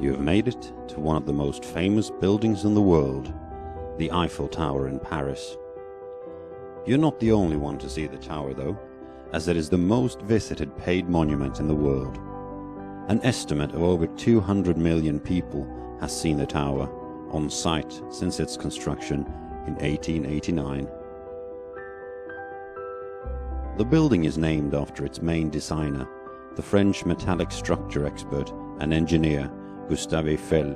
You have made it to one of the most famous buildings in the world, the Eiffel Tower in Paris. You're not the only one to see the tower though, as it is the most visited paid monument in the world. An estimate of over 200 million people has seen the tower on site since its construction in 1889. The building is named after its main designer, the French metallic structure expert and engineer Gustave Eiffel.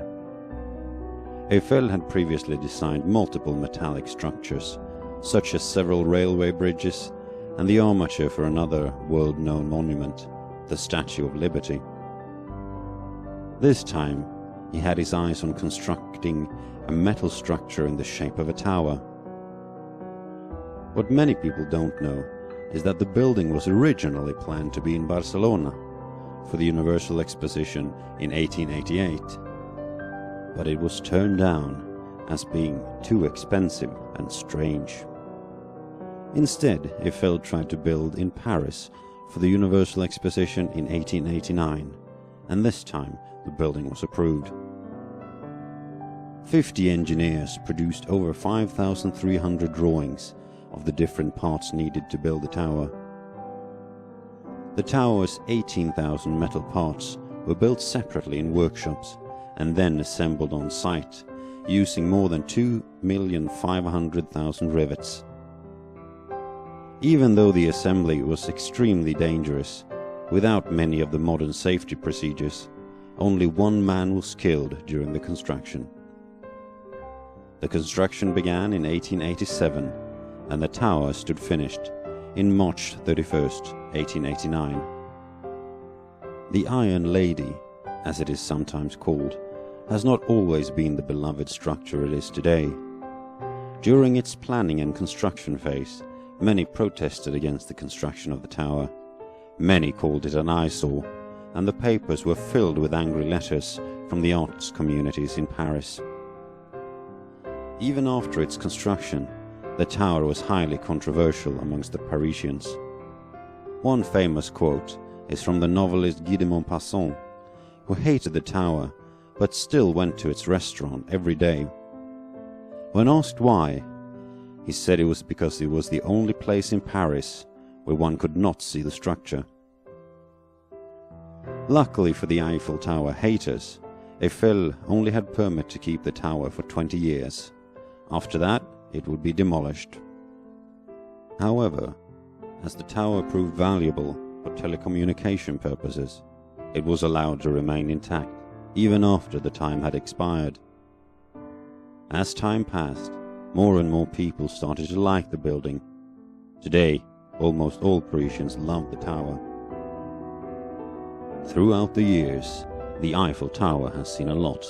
Eiffel had previously designed multiple metallic structures, such as several railway bridges and the armature for another world-known monument, the Statue of Liberty. This time, he had his eyes on constructing a metal structure in the shape of a tower. What many people don't know is that the building was originally planned to be in Barcelona for the Universal Exposition in 1888, but it was turned down as being too expensive and strange. Instead, Eiffel tried to build in Paris for the Universal Exposition in 1889, and this time the building was approved. 50 engineers produced over 5,300 drawings of the different parts needed to build the tower. The tower's 18,000 metal parts were built separately in workshops and then assembled on site using more than 2,500,000 rivets. Even though the assembly was extremely dangerous, without many of the modern safety procedures, only one man was killed during the construction. The construction began in 1887 and the tower stood finished in March 31st, 1889. The Iron Lady, as it is sometimes called, has not always been the beloved structure it is today. During its planning and construction phase, many protested against the construction of the tower. Many called it an eyesore, and the papers were filled with angry letters from the arts communities in Paris. Even after its construction, the tower was highly controversial amongst the Parisians. One famous quote is from the novelist Guy de Maupassant, who hated the tower but still went to its restaurant every day. When asked why, he said it was because it was the only place in Paris where one could not see the structure. Luckily for the Eiffel Tower haters, Eiffel only had permit to keep the tower for 20 years. After that, it would be demolished. However, as the tower proved valuable for telecommunication purposes, it was allowed to remain intact even after the time had expired. As time passed, more and more people started to like the building. Today, almost all Parisians love the tower. Throughout the years, the Eiffel Tower has seen a lot.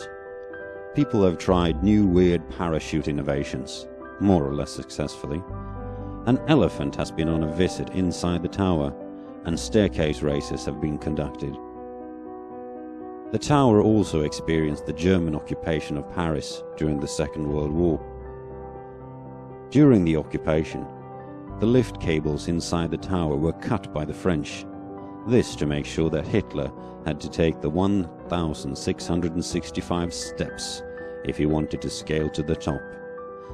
People have tried new weird parachute innovations, more or less successfully. An elephant has been on a visit inside the tower, and staircase races have been conducted. The tower also experienced the German occupation of Paris during the Second World War. During the occupation, the lift cables inside the tower were cut by the French, this to make sure that Hitler had to take the 1,665 steps if he wanted to scale to the top,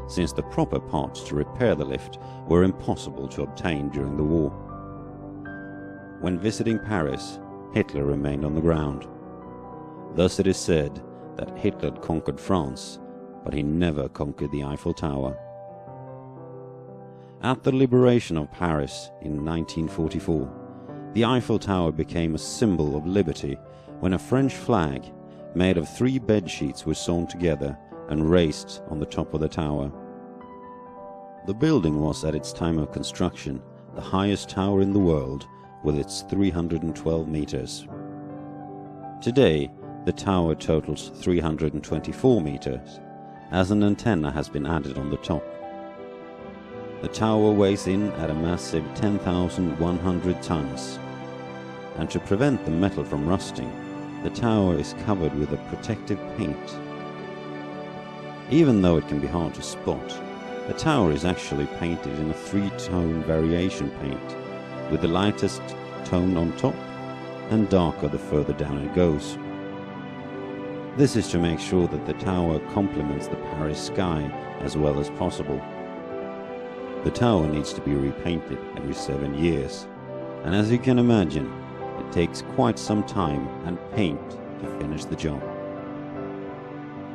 since the proper parts to repair the lift were impossible to obtain during the war. When visiting Paris, Hitler remained on the ground. Thus it is said that Hitler conquered France, but he never conquered the Eiffel Tower. At the liberation of Paris in 1944, the Eiffel Tower became a symbol of liberty when a French flag made of 3 bed sheets was sewn together and raised on the top of the tower. The building was at its time of construction the highest tower in the world with its 312 meters. Today, the tower totals 324 meters, as an antenna has been added on the top. The tower weighs in at a massive 10,100 tons, and to prevent the metal from rusting, the tower is covered with a protective paint. Even though it can be hard to spot, the tower is actually painted in a 3-tone variation paint, with the lightest tone on top and darker the further down it goes. This is to make sure that the tower complements the Paris sky as well as possible. The tower needs to be repainted every 7 years, and as you can imagine, it takes quite some time and paint to finish the job.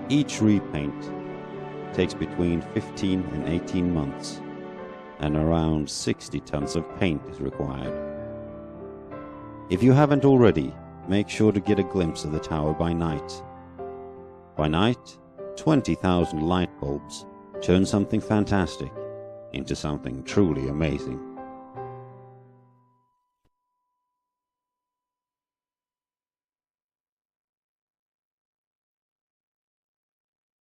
Each repaint takes between 15 and 18 months, and around 60 tons of paint is required. If you haven't already, make sure to get a glimpse of the tower by night. By night, 20,000 light bulbs turn something fantastic into something truly amazing.